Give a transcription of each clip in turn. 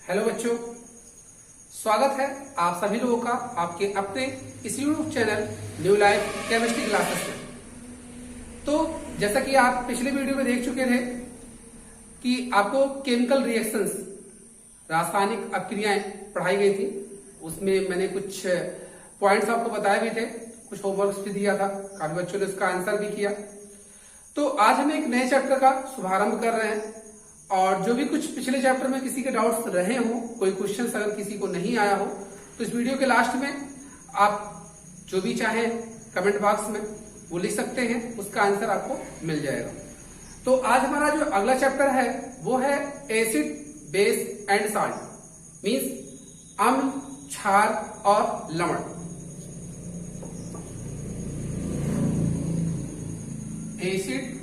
Hello बच्चों, स्वागत है आप सभी लोगों का आपके अपने इस YouTube channel new life chemistry classes में। तो जैसा कि आप पिछले वीडियो में देख चुके थे कि आपको केमिकल रिएक्शंस, रासायनिक अभिक्रियाएं पढ़ाई गई थी। उसमें मैंने कुछ पॉइंट्स आपको बताए भी थे, कुछ होमवर्क भी दिया था, काफी बच्चों ने उसका आंसर भी किया। तो आज हम एक नए चैप्टर का शुभारंभ कर रहे हैं और जो भी कुछ पिछले चैप्टर में किसी के डाउट्स रहे हो, कोई क्वेश्चन अगर किसी को नहीं आया हो तो इस वीडियो के लास्ट में आप जो भी चाहें कमेंट बॉक्स में वो लिख सकते हैं, उसका आंसर आपको मिल जाएगा। तो आज हमारा जो अगला चैप्टर है वो है acid base and salt, means अम्ल, क्षार और लवण। एसिड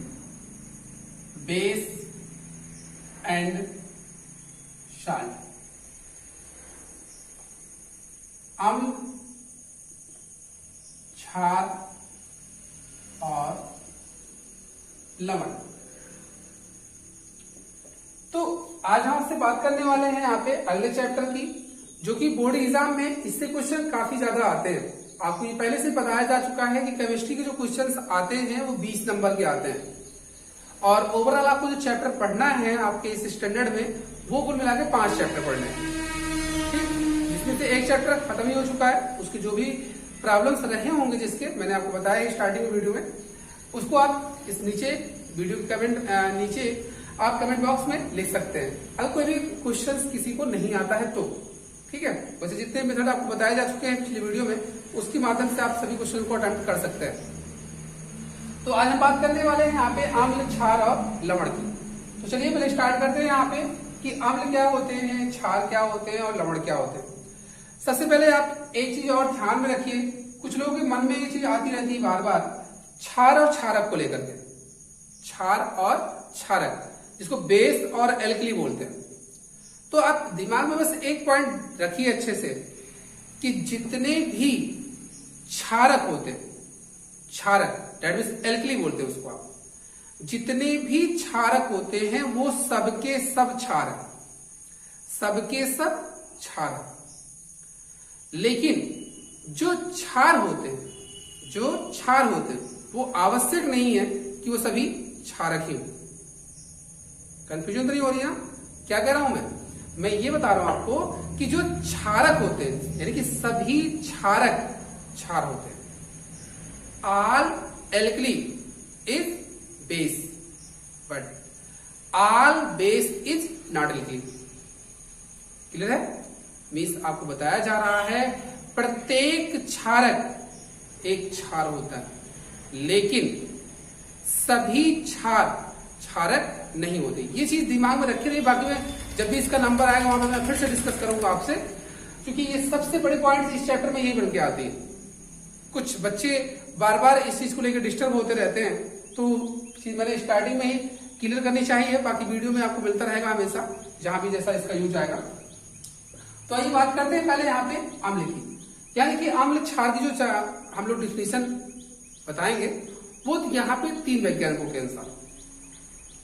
बेस एंड सॉल्ट, अम्ल, क्षार और लवण। तो आज हम आपसे बात करने वाले हैं यहाँ पे अगले चैप्टर की, जो कि बोर्ड एग्जाम में इससे क्वेश्चन काफी ज्यादा आते हैं। आपको ये पहले से बताया जा चुका है कि केमिस्ट्री के जो क्वेश्चंस आते हैं वो 20 नंबर के आते हैं और ओवरऑल आपको जो चैप्टर पढ़ना है आपके इस स्टैंडर्ड में वो कुल मिला के 5 चैप्टर पढ़ने हैं, ठीक, जिसमें से एक चैप्टर खत्म ही हो चुका है। उसके जो भी प्रॉब्लम्स रहे होंगे, जिसके मैंने आपको बताया स्टार्टिंग वीडियो में, उसको आप इस नीचे वीडियो के कमेंट नीचे आप कमेंट बॉक्स में लिख सकते हैं अगर कोई भी क्वेश्चन किसी को नहीं आता है तो, ठीक है। वैसे जितने मेथड आपको बताए जा चुके हैं पिछले वीडियो में, उसके माध्यम से आप सभी क्वेश्चन को अटेम्प्ट कर सकते हैं। तो आज हम बात करने वाले हैं यहाँ पे अम्ल, क्षार और लवण की। तो चलिए पहले स्टार्ट करते हैं यहाँ पे कि अम्ल क्या होते हैं, क्षार क्या होते हैं और लवण क्या होते हैं। सबसे पहले आप एक चीज और ध्यान में रखिए, कुछ लोगों के मन में ये चीज आती रहती है बार बार, क्षार और क्षारक को लेकर के। क्षार और क्षारक, जिसको बेस और एल्कली बोलते हैं। तो आप दिमाग में बस एक पॉइंट रखिए अच्छे से कि जितने भी क्षारक होते हैं, क्षारक दैट मीन्स एल्कली बोलते हैं उसको आप, जितने भी क्षारक होते हैं वो सबके सब क्षार है, सबके सब क्षार है। लेकिन जो क्षार होते हैं, जो क्षार होते हैं वो आवश्यक नहीं है कि वो सभी क्षारक ही हो। कंफ्यूजन तो नहीं हो रही है? क्या कह रहा हूं मैं ये बता रहा हूं आपको कि जो क्षारक होते हैं, यानी कि सभी क्षारक क्षार होते हैं। All alkali is base but all base is not alkali. Clear है? मीन्स आपको बताया जा रहा है प्रत्येक क्षारक एक क्षार होता है, लेकिन सभी क्षार क्षारक नहीं होते। ये चीज दिमाग में रखे रहिए। बाकी में जब भी इसका नंबर आएगा वहां पर मैं फिर से डिस्कस करूंगा आपसे, क्योंकि ये सबसे बड़ी पॉइंट इस चैप्टर में यही बन के आती है। कुछ बच्चे बार बार इस चीज को लेकर डिस्टर्ब होते रहते हैं, तो चीज मैंने स्टार्टिंग में ही क्लियर करनी चाहिए। बाकी वीडियो में आपको मिलता रहेगा हमेशा, जहां भी जैसा इसका यूज आएगा। तो आइए बात करते हैं पहले यहाँ पे अम्ल की, यानी कि अम्ल क्षार की जो हम लोग डिफिनेशन बताएंगे वो यहाँ पे 3 वैज्ञानिकों के अनुसार।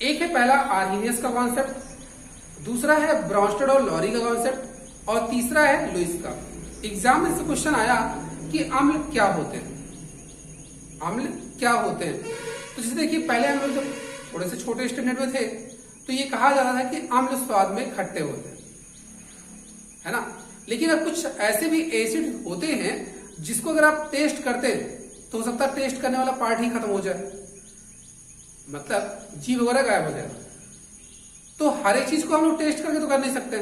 एक है पहला आर्हीनियस का कॉन्सेप्ट, दूसरा है ब्रॉन्स्टेड और लॉरी का कॉन्सेप्ट और तीसरा है लुईस का। एग्जाम में से क्वेश्चन आया कि अम्ल क्या होते हैं, अम्ल क्या होते हैं। तो जैसे देखिए पहले हम लोग जब थोड़े से छोटे स्टैंडर्ड में थे तो ये कहा जाता था कि अम्ल स्वाद में खट्टे होते हैं, है ना। लेकिन अब कुछ ऐसे भी एसिड होते हैं जिसको अगर आप टेस्ट करते हैं तो हो सकता है टेस्ट करने वाला पार्ट ही खत्म हो जाए, मतलब जीव वगैरह गायब हो जाए। तो हर एक चीज को हम लोग टेस्ट करके तो कर नहीं सकते,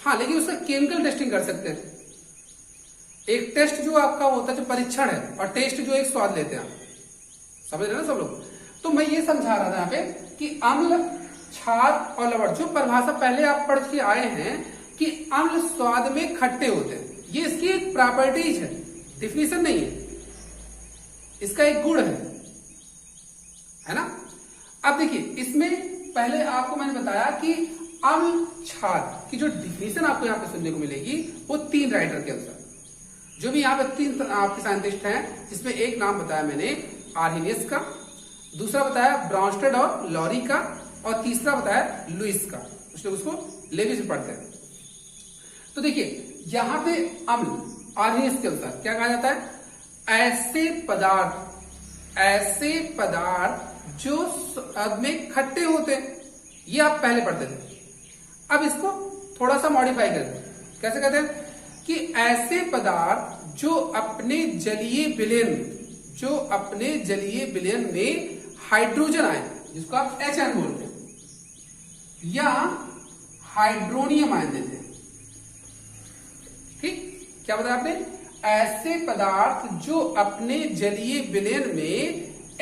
हाँ, लेकिन उसका केमिकल टेस्टिंग कर सकते हैं। एक टेस्ट जो आपका होता है जो परीक्षण है, और टेस्ट जो एक स्वाद लेते हैं, समझ रहे ना सब लोग। तो मैं ये समझा रहा था यहाँ पे कि अम्ल, क्षार और लवण, जो परिभाषा पहले आप पढ़ के आए हैं कि अम्ल स्वाद में खट्टे होते हैं, ये इसकी एक प्रॉपर्टीज है, डिफिनेशन नहीं है, इसका एक गुण है ना। अब देखिए इसमें पहले आपको मैंने बताया कि अम्ल क्षार की जो डिफिनेशन आपको यहाँ पे सुनने को मिलेगी वो 3 राइटर के अनुसार, जो भी यहाँ पे 3 आपके साइंटिस्ट हैं, जिसमें एक नाम बताया मैंने आर्हीनियस का, दूसरा बताया ब्रॉन्स्टेड और लॉरी का, और तीसरा बताया लुईस का। कुछ लोग उसको लेविस भी पढ़ते हैं। तो देखिए यहां पे अम्ल आर्हीनियस के अनुसार क्या कहा जाता है, ऐसे पदार्थ जो स्वाद में खट्टे होते हैं, ये आप पहले पढ़ते थे। अब इसको थोड़ा सा मॉडिफाई करते हैं, कैसे कहते हैं कि ऐसे पदार्थ जो अपने जलीय विलयन में हाइड्रोजन आयन, जिसको आप HN बोलते हैं, या हाइड्रोनियम आयन देते हैं। ठीक, क्या बताया आपने, ऐसे पदार्थ जो अपने जलीय विलयन में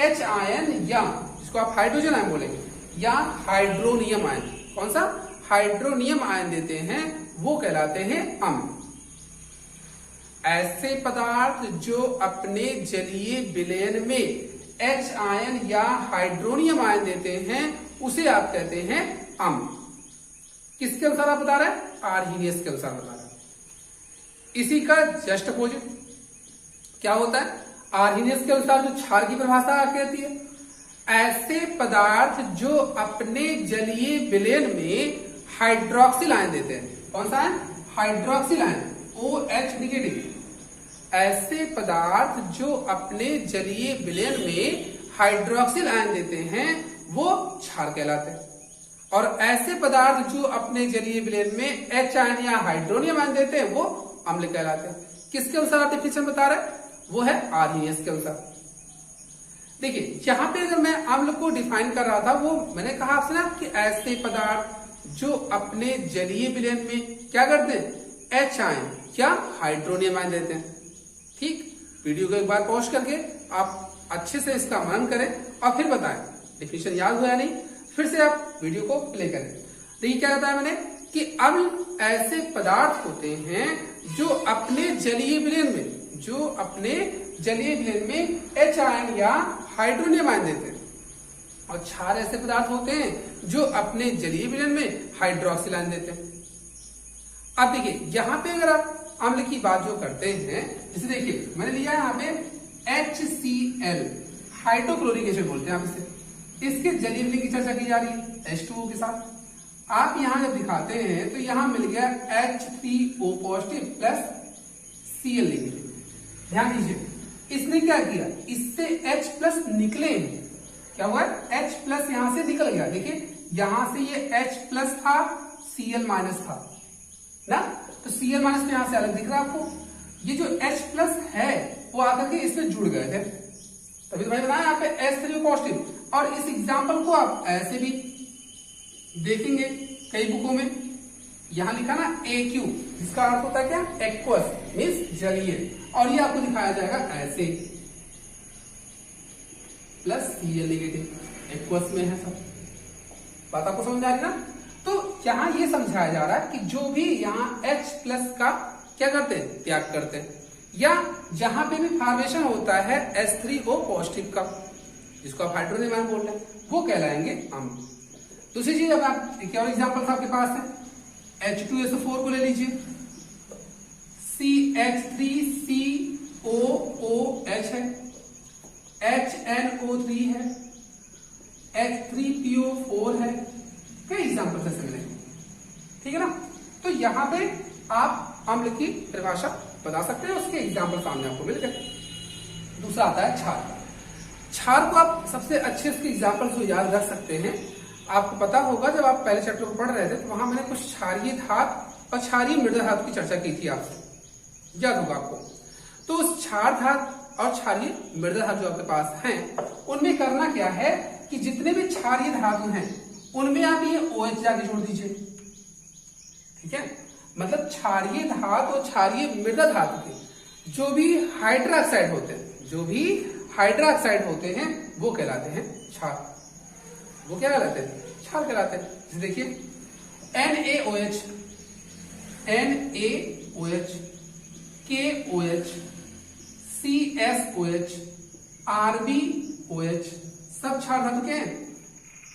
H आयन या जिसको आप हाइड्रोजन आयन बोलेंगे या हाइड्रोनियम आयन, कौन सा, हाइड्रोनियम आयन देते हैं, वो कहलाते हैं अम्ल। ऐसे पदार्थ जो अपने जलीय विलयन में H आयन या हाइड्रोनियम आयन देते हैं, उसे आप कहते हैं अम्ल। किसके अनुसार आप बता रहे हैं, आर्हीनियस के अनुसार बता रहे हैं। इसी का जस्ट अपोजिट क्या होता है, आर्हीनियस के अनुसार जो क्षार की परिभाषा कहती है, ऐसे पदार्थ जो अपने जलीय विलयन में हाइड्रोक्सिल आयन देते हैं, कौन सा ion, hydroxyl ion, OH negative. ऐसे पदार्थ जो अपने जलीय विलयन में हाइड्रोक्सिल आयन देते हैं, वो क्षार कहलाते हैं। और ऐसे पदार्थ जो अपने जलीय विलयन में H आयन या हाइड्रोनियम आयन देते हैं, वो अम्ल कहलाते हैं। किसके अनुसार आप डिफिनेशन बता रहे हैं, वो है आर्हीनियस के अनुसार। देखिए यहां पे अगर मैं अम्ल को डिफाइन कर रहा था, वो मैंने कहा आपसे ना कि ऐसे पदार्थ जो अपने जलीय विलयन में क्या करते हैं, H आयन या हाइड्रोनियम आयन देते हैं। ठीक, वीडियो को एक बार पॉज करके आप अच्छे से इसका मनन करें और फिर बताएं डिफिनेशन याद हुआ या नहीं, फिर से आप वीडियो को प्ले करें। देखिए क्या बताया मैंने कि अम्ल ऐसे पदार्थ होते हैं जो अपने जलीय विलयन में H आयन या हाइड्रोनियम आयन देते हैं, और क्षार ऐसे पदार्थ होते हैं जो अपने जलीय विलयन में हाइड्रोक्सिल आयन देते हैं। अब देखिए यहां पे अगर आप अम्ल की बात जो करते हैं, जैसे देखिए मैंने लिया यहाँ पे HCl, हाइड्रोक्लोरिक एसिड बोलते हैं आप इसे, इसके जलीय विलयन की चर्चा की जा रही है H2O के साथ। आप यहां जब दिखाते हैं तो यहां मिल गया H3O positive plus Cl negative. ध्यान दीजिए इसने क्या किया, इससे H प्लस निकले, क्या हुआ, H प्लस यहां से निकल गया। देखिए यहां से ये H प्लस था, Cl माइनस था ना, तो Cl माइनस तो यहां से अलग दिख रहा है आपको। ये जो H प्लस है वो आकर के इसमें जुड़ गए थे, तभी तो भाई बनाया यहाँ पे H3O पॉजिटिव। और इस एग्जाम्पल को आप ऐसे भी देखेंगे कई बुकों में, यहां लिखा ना AQ, जिसका अर्थ होता है क्या, एक्वस मीन्स जलीय, और ये आपको दिखाया जाएगा ऐसे प्लस Cl नेगेटिव, एक्वस में है सब। बात आपको समझ आ रही ना। तो यहां ये समझाया जा रहा है कि जो भी यहाँ H प्लस का क्या करते हैं, त्याग करते हैं, या जहां पे भी फॉर्मेशन होता है H3O पॉजिटिव का, जिसको आप हाइड्रोनियम आयन बोल रहे हैं, वो कहलाएंगे अम्ल। दूसरी चीज, अब आप एक और एग्जाम्पल आपके पास है, H2SO4 को ले लीजिए, CH3COOH है, HNO3 है, H3PO4 है, कई एग्जाम्पल ऐसे मिलेंगे। ठीक है ना। तो यहां पे आप अम्ल की परिभाषा बता सकते हैं, उसके एग्जाम्पल सामने आपको मिल गए। दूसरा आता है क्षार। क्षार को आप सबसे अच्छे उसके एग्जाम्पल को याद रख सकते हैं। आपको पता होगा जब आप पहले चैप्टर को पढ़ रहे थे तो वहां मैंने कुछ क्षारीय धातु और क्षारीय मृदा धातु की चर्चा की थी आपसे, याद होगा आपको। तो उस क्षार धातु और क्षारीय मृदा धातु जो आपके पास हैं, उनमें करना क्या है कि जितने भी क्षारीय धातु हैं उनमें आप ये OH जाके जोड़ दीजिए। ठीक है, मतलब क्षारीय धातु और क्षारीय मृदा धातु के जो भी हाइड्रोक्साइड होते हैं वो कहलाते हैं क्षार। वो क्या कहलाते हैं, क्षार कहलाते हैं। जैसे देखिए NaOH, KOH, CSOH, RbOH सब क्षार धातु के हैं।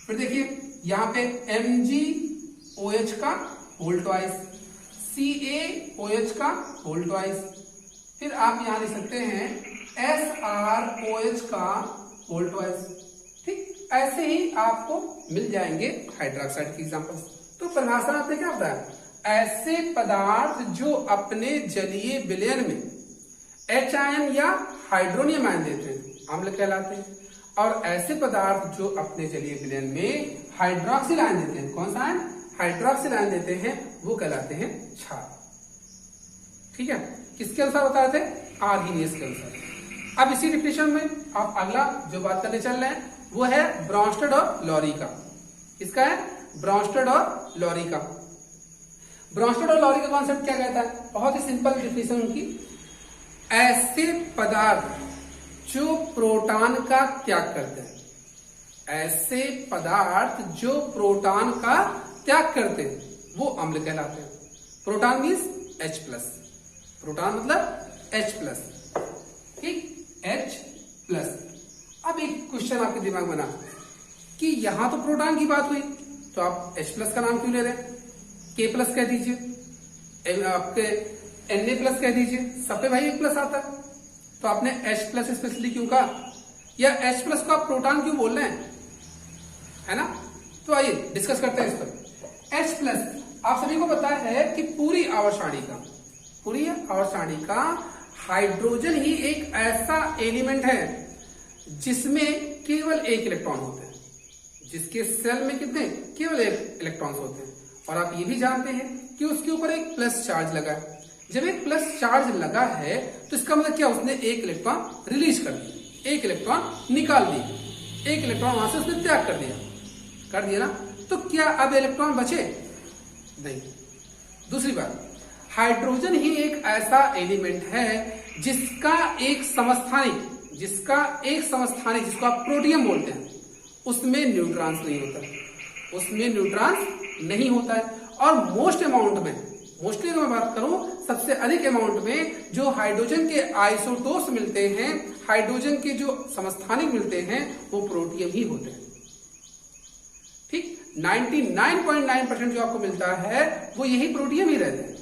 फिर देखिए यहां पे MgOH का होल ट्वाइस, CaOH का होल ट्वाइस, फिर आप यहां लिख सकते हैं SrOH का होल ट्वाइस। ठीक, ऐसे ही आपको मिल जाएंगे हाइड्रोक्साइड के एग्जांपल्स। तो परिभाषा आपने क्या बताया, ऐसे पदार्थ जो अपने जलीय विलयन में H आयन या हाइड्रोनियम आयन देते हैं अम्ल कहलाते हैं, और ऐसे पदार्थ जो अपने जलीय विलयन में हाइड्रोक्सिल आयन देते हैं, कौन सा आयन? हाइड्रोक्सिल आयन देते हैं, वो कहलाते हैं क्षार। ठीक है, किसके अनुसार बताए थे? आर्हेनियस के अनुसार। अब इसी डिफिनेशन में आप अगला जो बात करने चल रहे हैं वो है ब्रॉन्स्टेड और लॉरी का। किसका है? ब्रॉन्स्टेड और लॉरी का। ब्रॉन्स्टेड और लॉरी का कॉन्सेप्ट क्या कहता है? बहुत ही सिंपल डिफिनेशन उनकी, ऐसे पदार्थ जो प्रोटॉन का त्याग करते हैं, ऐसे पदार्थ जो प्रोटॉन का त्याग करते हैं वो अम्ल कहलाते हैं। Proton means H plus, proton मतलब H प्लस, ठीक, H प्लस। अब एक क्वेश्चन आपके दिमाग में ना कि यहां तो प्रोटॉन की बात हुई तो आप H प्लस का नाम क्यों ले रहे हैं? K प्लस कह दीजिए, आपके Na प्लस कह दीजिए, सब पे भाई एक प्लस आता है, तो आपने H प्लस स्पेशली क्यों कहा? या H प्लस को आप प्रोटॉन क्यों बोल रहे हैं, है ना? तो आइए डिस्कस करते हैं इस पर। H प्लस आप सभी को पता है कि पूरी आवर्त सारणी का हाइड्रोजन ही एक ऐसा एलिमेंट है जिसमें केवल एक इलेक्ट्रॉन होते हैं, जिसके सेल में कितने? केवल एक इलेक्ट्रॉन्स होते हैं। और आप ये भी जानते हैं कि उसके ऊपर एक प्लस चार्ज लगा है। जब एक प्लस चार्ज लगा है तो इसका मतलब क्या? उसने एक इलेक्ट्रॉन रिलीज कर दिया, एक इलेक्ट्रॉन निकाल दिया, एक इलेक्ट्रॉन वहां से उसने त्याग कर दिया ना। तो क्या अब इलेक्ट्रॉन बचे? नहीं। दूसरी बात, हाइड्रोजन ही एक ऐसा एलिमेंट है जिसका एक समस्थानिक जिसको आप प्रोटियम बोलते हैं, उसमें न्यूट्रॉन्स नहीं होता है। और मोस्टली अगर मैं बात करूं, सबसे अधिक अमाउंट में जो हाइड्रोजन के आइसोटोप्स मिलते हैं, हाइड्रोजन के जो समस्थानिक मिलते हैं, वो प्रोटियम ही होते हैं। ठीक, 99.9% जो आपको मिलता है वो यही प्रोटियम ही रहते हैं।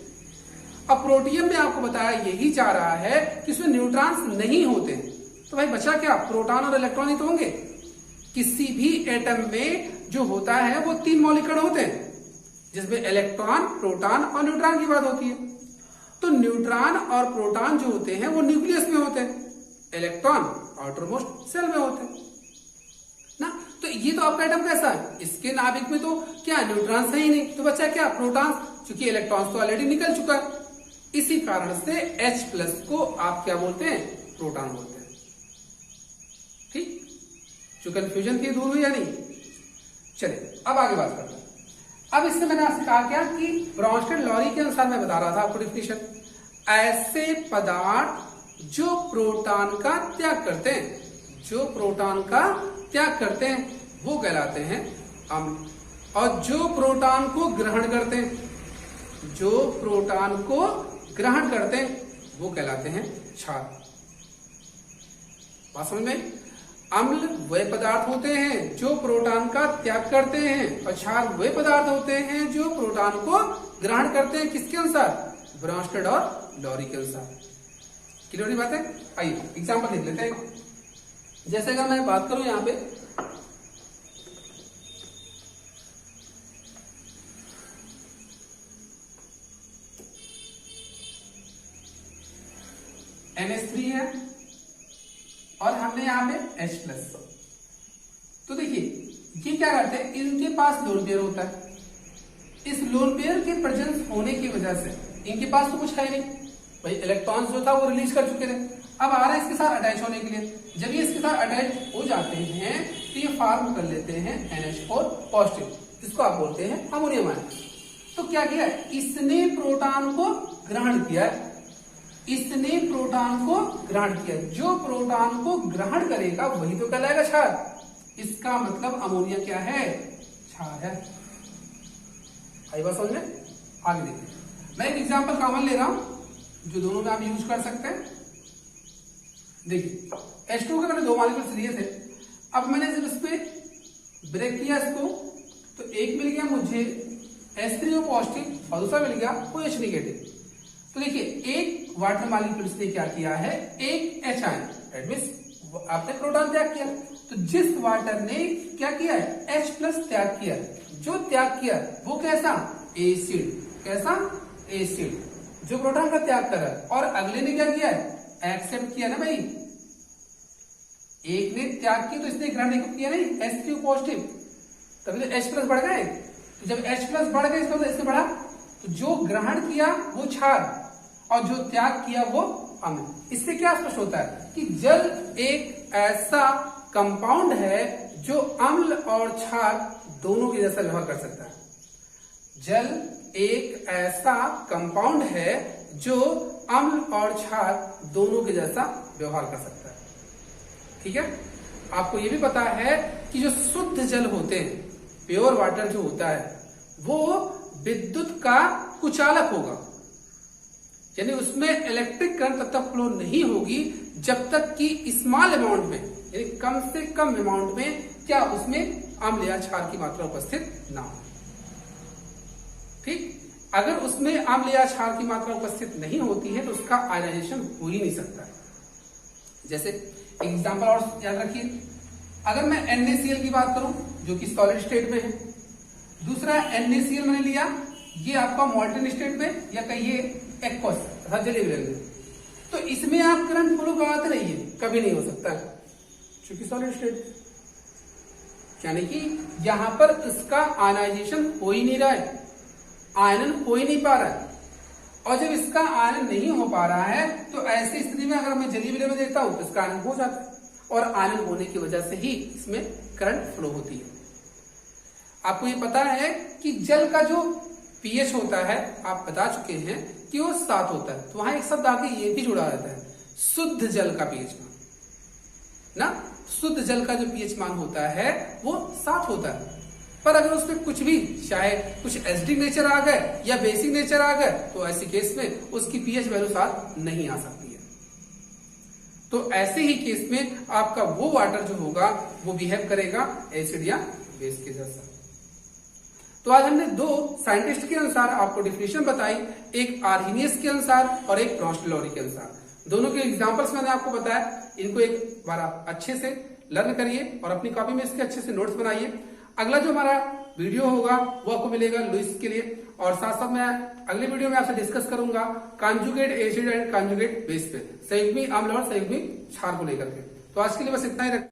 अब प्रोटियम में आपको बताया यही जा रहा है कि उसमें न्यूट्रॉन्स नहीं होते, तो भाई बचा क्या? प्रोटॉन और इलेक्ट्रॉन ही तो होंगे। किसी भी एटम में जो होता है वो 3 मॉलिक्यूल होते हैं, जिसमें इलेक्ट्रॉन, प्रोटॉन और न्यूट्रॉन की बात होती है। तो न्यूट्रॉन और प्रोटॉन जो होते हैं वो न्यूक्लियस में होते हैं, इलेक्ट्रॉन आउटरमोस्ट सेल में होते हैं ना। तो ये तो आपका एटम कैसा है? इसके नाभिक में तो क्या न्यूट्रॉन्स है ही नहीं, तो बचा क्या? प्रोटॉन, क्योंकि इलेक्ट्रॉन्स तो ऑलरेडी निकल चुका है। इसी कारण से H प्लस को आप क्या बोलते हैं? प्रोटॉन बोलते हैं। ठीक, जो कंफ्यूजन थी दूर हुई या नहीं? चलिए अब आगे बात करते हैं। अब इससे मैंने आपसे कहा क्या कि ब्रॉन्स्टेड लॉरी के अनुसार मैं बता रहा था आपको डिफिनेशन, ऐसे पदार्थ जो प्रोटॉन का त्याग करते हैं, वो कहलाते हैं अम्ल, और जो प्रोटॉन को ग्रहण करते हैं वो कहलाते हैं क्षार। बात समझ में? अम्ल वे पदार्थ होते हैं जो प्रोटॉन का त्याग करते हैं, और क्षार वे पदार्थ होते हैं जो प्रोटॉन को ग्रहण करते हैं। किसके अनुसार? ब्रॉन्स्टेड और लॉरी के अनुसार। क्लियर बात है? आइए एग्जाम्पल लिख लेते हैं। जैसे अगर मैं बात करूं यहां पे, NH3 है और हमने यहां पे H प्लस। तो देखिए ये क्या करते हैं, इनके पास लोन पेयर होता है। इस लोन पेयर के प्रेजेंस होने की वजह से इनके पास तो कुछ है नहीं, भाई इलेक्ट्रॉन्स जो था वो रिलीज कर चुके थे, अब आ रहा है इसके साथ अटैच होने के लिए। जब ये इसके साथ अटैच हो जाते हैं तो ये फॉर्म कर लेते हैं NH4 पॉजिटिव, जिसको आप बोलते हैं अमोनियम आयन। तो क्या किया? इसने प्रोटॉन को ग्रहण किया, जो प्रोटॉन को ग्रहण करेगा वही तो कहलाएगा क्षार। इसका मतलब अमोनिया क्या है? क्षार है। आई बात समझ में? आगे देखिए, मैं एक एग्जांपल कॉमन ले रहा हूं जो दोनों में आप यूज कर सकते हैं। देखिए H2 के मैंने 2 मॉलिक्यूल्स लिए थे, अब मैंने जब इस पे ब्रेक किया इसको, तो एक मिल गया मुझे H3O पॉजिटिव और दूसरा मिल गया OH नेगेटिव। तो देखिए एक वाटर मॉलिक्यूल्स ने क्या किया है? एक H आयन, दैट मींस आपने प्रोटॉन त्याग किया। तो जिस वाटर ने क्या किया है? H प्लस त्याग किया, जो त्याग किया वो कैसा? एसिड। कैसा? एसिड जो प्रोटॉन का त्याग कर रहा है। और अगले ने क्या किया है? एक्सेप्ट किया ना भाई। एक ने त्याग किया तो इसने ग्रहण किया नहीं, H3 पॉजिटिव, तभी तो H प्लस बढ़ गए। तो जब H प्लस बढ़ गए इसका मतलब इससे बढ़ा, तो जो ग्रहण किया वो क्षार और जो त्याग किया वो अम्ल। इससे क्या स्पष्ट होता है कि जल एक ऐसा कंपाउंड है जो अम्ल और क्षार दोनों के जैसा व्यवहार कर सकता है। जल एक ऐसा कंपाउंड है जो अम्ल और क्षार दोनों के जैसा व्यवहार कर सकता है। ठीक है, आपको यह भी पता है कि जो शुद्ध जल होते हैं, प्योर वाटर जो होता है, वो विद्युत का कुचालक होगा, यानी उसमें इलेक्ट्रिक करंट तब तक फ्लो नहीं होगी जब तक कि स्मॉल अमाउंट में, यानी कम से कम अमाउंट में क्या उसमें अम्ल या क्षार की मात्रा उपस्थित ना हो। ठीक, अगर उसमें अम्ल या क्षार की मात्रा उपस्थित नहीं होती है तो उसका आयनाइजेशन हो ही नहीं सकता। जैसे एग्जांपल और याद रखिए, अगर मैं NaCl की बात करूं जो कि सॉलिड स्टेट में है, दूसरा NaCl मैंने लिया, ये आपका मॉल्टन स्टेट में या कहिए एक्वस अर्थात जलीय विलयन में, तो इसमें आप करंट फ्लो कराते रहिए, कभी नहीं हो सकता क्योंकि सॉलिड स्टेट, यानी कि यहां पर इसका आयनाइजेशन हो ही नहीं रहा है, आयनन हो ही नहीं पा रहा है। और जब इसका आयनन नहीं हो पा रहा है तो ऐसी स्थिति में अगर मैं जलीय विलयन में देखता हूं तो इसका आयनन हो जाता है, और आयनन होने की वजह से ही इसमें करंट फ्लो होती है। आपको ये पता है कि जल का जो पीएच होता है, आप बता चुके हैं कि वो 7 होता है, तो वहां एक शब्द आके ये भी जुड़ा रहता है, शुद्ध जल का पीएच मान ना। शुद्ध जल का जो पीएच मान होता है वो 7 होता है, पर अगर उसमें कुछ भी, चाहे कुछ एसिडिक नेचर आ गए या बेसिक नेचर आ गए, तो ऐसे केस में उसकी पीएच वैल्यू 7 नहीं आ सकती है। तो ऐसे ही केस में आपका वो वाटर जो होगा वो बिहेव करेगा एसिड या बेस के जैसा। तो आज हमने 2 साइंटिस्ट के अनुसार आपको डिफिनेशन बताई, एक आर्हेनियस के अनुसार और एक ब्रॉन्स्टेलोरी के अनुसार। दोनों के एग्जांपल्स मैंने आपको बताया, इनको एक बार आप अच्छे से लर्न करिए और अपनी कॉपी में इसके अच्छे से नोट्स बनाइए। अगला जो हमारा वीडियो होगा वो आपको मिलेगा लुईस के लिए, और साथ साथ मैं अगले वीडियो में आपसे डिस्कस करूंगा conjugate acid and conjugate base पे, संयुग्मी अम्ल और संयुग्मी क्षार को लेकर के। तो आज के लिए बस इतना ही रख